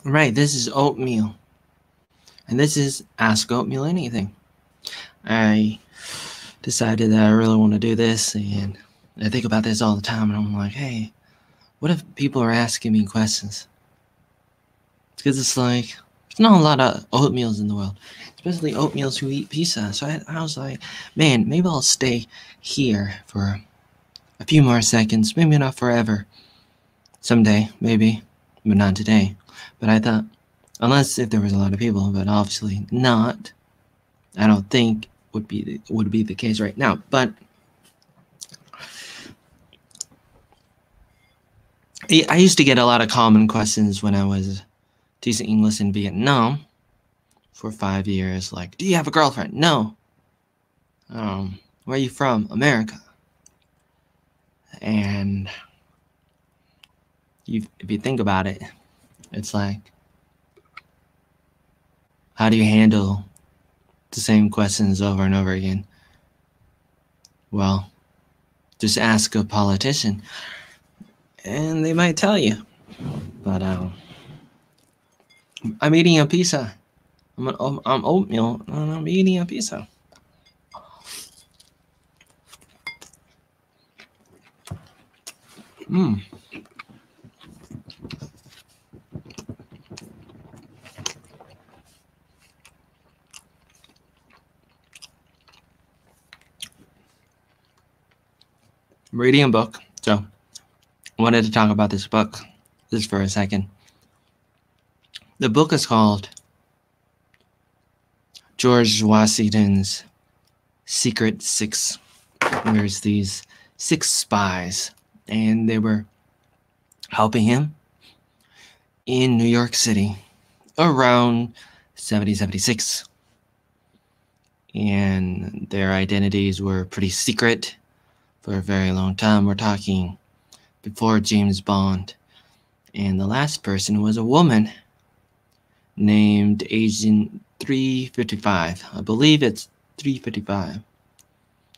Right, this is Oatmeal. And this is Ask Oatmeal Anything. I decided that I really want to do this, and I think about this all the time, and I'm like, hey, what if people are asking me questions? Because it's like, there's not a lot of oatmeals in the world, especially oatmeals who eat pizza. So I was like, man, maybe I'll stay here for a few more seconds, maybe not forever. Someday, maybe, but not today. But I thought, unless if there was a lot of people, but obviously not. I don't think would be the case right now. But I used to get a lot of common questions when I was teaching English in Vietnam for 5 years. Like, do you have a girlfriend? No. Where are you from? America. And if you think about it, it's like, how do you handle the same questions over and over again? Well, just ask a politician, and they might tell you. But I'm eating a pizza. I'm oatmeal, and I'm eating a pizza. Mmm. I'm reading a book, so I wanted to talk about this book just for a second. The book is called George Washington's Secret Six. There's these 6 spies, and they were helping him in New York City around 1776. And their identities were pretty secret for a very long time. We're talking before James Bond. And the last person was a woman named Agent 355. I believe it's 355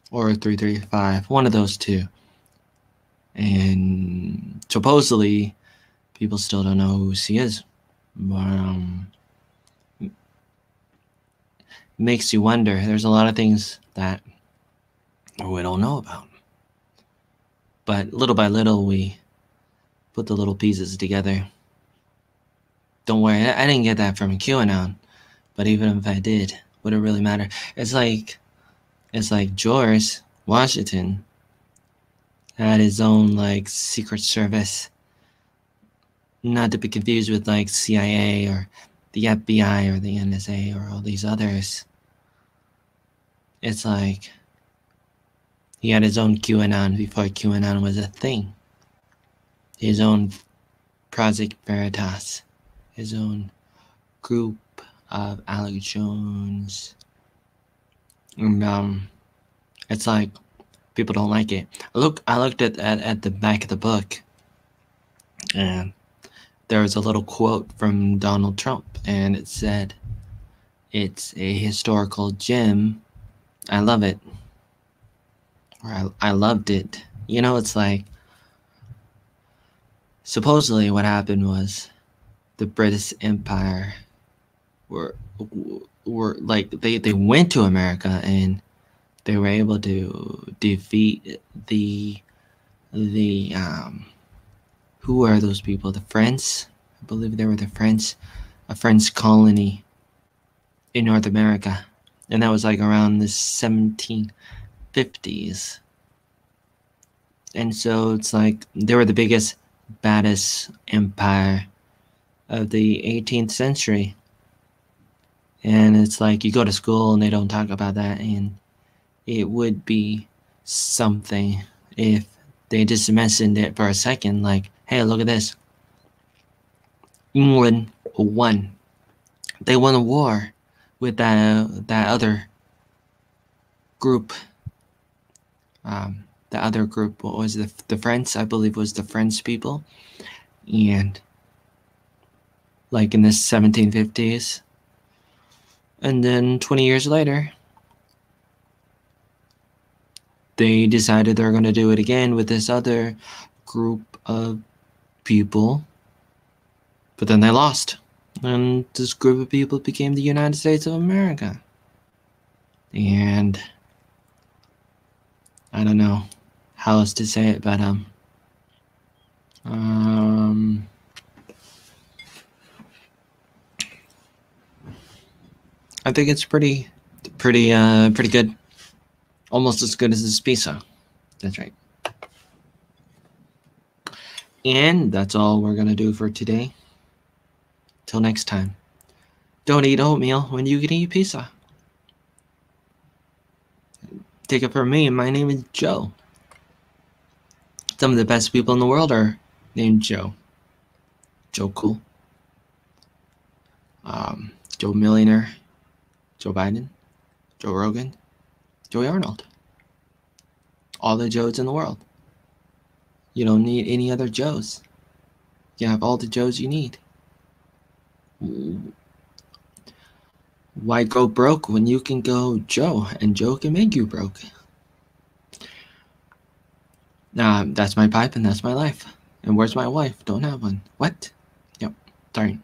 or 335, one of those two. And supposedly, people still don't know who she is. But it makes you wonder. There's a lot of things that we don't know about. But little by little, we put the little pieces together. Don't worry, I didn't get that from QAnon. But even if I did, would it really matter? It's like George Washington had his own like secret service, not to be confused with like CIA or the FBI or the NSA or all these others. It's like he had his own QAnon before QAnon was a thing. His own Project Veritas, his own group of Alex Jones. And it's like people don't like it. I looked at the back of the book, and there was a little quote from Donald Trump, and it said, "It's a historical gem. I love it." Or I loved it. You know, it's like, supposedly what happened was the British Empire were like they went to America, and they were able to defeat the who are those people? The French? I believe they were the French, a French colony in North America. And that was like around the 1750s. And so it's like they were the biggest, baddest empire of the 18th century. And it's like you go to school and they don't talk about that. And it would be something if they just mentioned it for a second, like, hey, look at this. England won. They won a war with that other group. The other group, what was the French? I believe was the French people. And like in the 1750s. And then 20 years later, they decided they're going to do it again with this other group of people. But then they lost. And this group of people became the United States of America. And I don't know how else to say it, but I think it's pretty good. Almost as good as this pizza. That's right. And that's all we're gonna do for today. Till next time. Don't eat oatmeal when you can eat pizza. Take it from me, my name is Joe. Some of the best people in the world are named Joe. Joe Cool. Joe Millionaire. Joe Biden. Joe Rogan. Joey Arnold. All the Joes in the world. You don't need any other Joes. You have all the Joes you need. Why go broke when you can go Joe and Joe can make you broke? That's my pipe and that's my life. And where's my wife? Don't have one. What? Yep. Sorry.